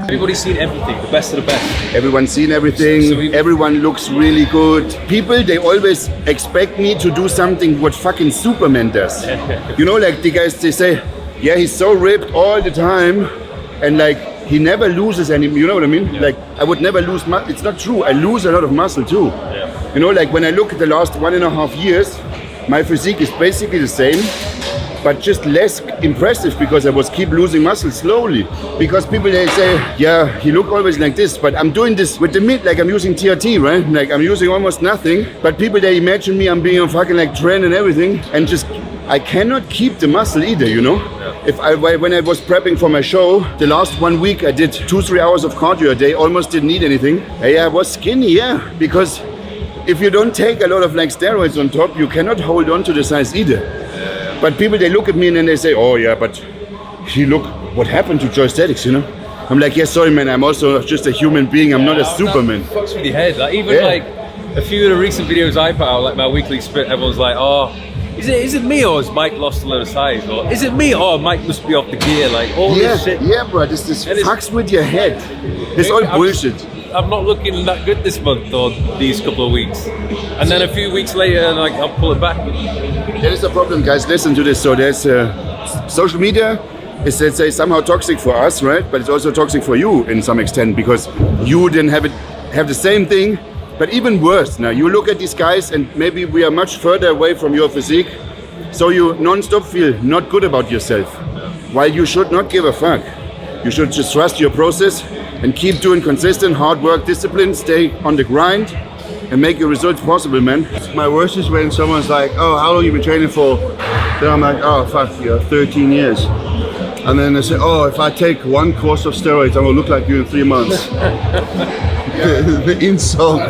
Everybody's seen everything, the best of the best. Everyone's seen everything, everyone looks really good. People, they always expect me to do something what fucking Superman does. You know, like the guys, they say, yeah, he's so ripped all the time, and like, he never loses any, you know what I mean? Yeah. Like, I would never lose muscle. It's not true, I lose a lot of muscle too. Yeah. You know, like when I look at the last 1.5 years, my physique is basically the same, but just less impressive because I was keep losing muscle slowly. Because people, they say, yeah, he look always like this, but I'm doing this with the meat, like I'm using TRT, right? Like I'm using almost nothing, but people, they imagine me, I'm being on fucking like trend and everything, and just, I cannot keep the muscle either, you know? Yeah. When I was prepping for my show, the last 1 week I did 2-3 hours of cardio a day, almost didn't eat anything. I was skinny, yeah, because if you don't take a lot of like steroids on top, you cannot hold on to the size either. But people, they look at me and then they say, oh yeah, but look what happened to Joesthetics, you know? I'm like, yeah, sorry man, I'm also just a human being, I'm not a Superman. That fucks with your head. Like even like a few of the recent videos I put out, like my weekly split, everyone's like, oh, is it me or has Mike lost a lot of size? Or is it me? Oh, Mike must be off the gear, like all this shit. Yeah, bro, this fucks with your head. It's all bullshit. I'm not looking that good this month or these couple of weeks. And then a few weeks later, like, I'll pull it back. There is a problem, guys. Listen to this. So there's social media is, let's say, somehow toxic for us, right? But it's also toxic for you in some extent because you didn't have the same thing, but even worse. Now you look at these guys and maybe we are much further away from your physique. So you non-stop feel not good about yourself. While you should not give a fuck. You should just trust your process and keep doing consistent hard work, discipline, stay on the grind and make your results possible, man. My worst is when someone's like, oh, how long you been training for? Then I'm like, oh, fuck, 13 years. And then they say, oh, if I take 1 course of steroids, I will look like you in 3 months. The insult.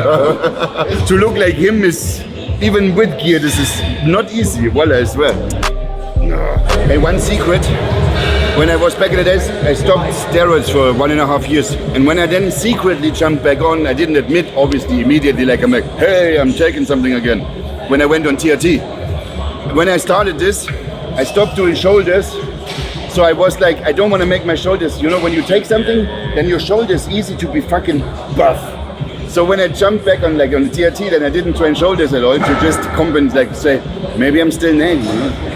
To look like him is, even with gear, this is not easy, voila, as well. Hey, one secret. When I was back in the days, I stopped steroids for 1.5 years. And when I then secretly jumped back on, I didn't admit, obviously, immediately, like I'm like, hey, I'm taking something again. When I went on TRT. When I started this, I stopped doing shoulders. So I was like, I don't want to make my shoulders, you know, when you take something, then your shoulders easy to be fucking buff. So when I jumped back on the TRT, then I didn't train shoulders at all to just compensate, like say, maybe I'm still named, you know?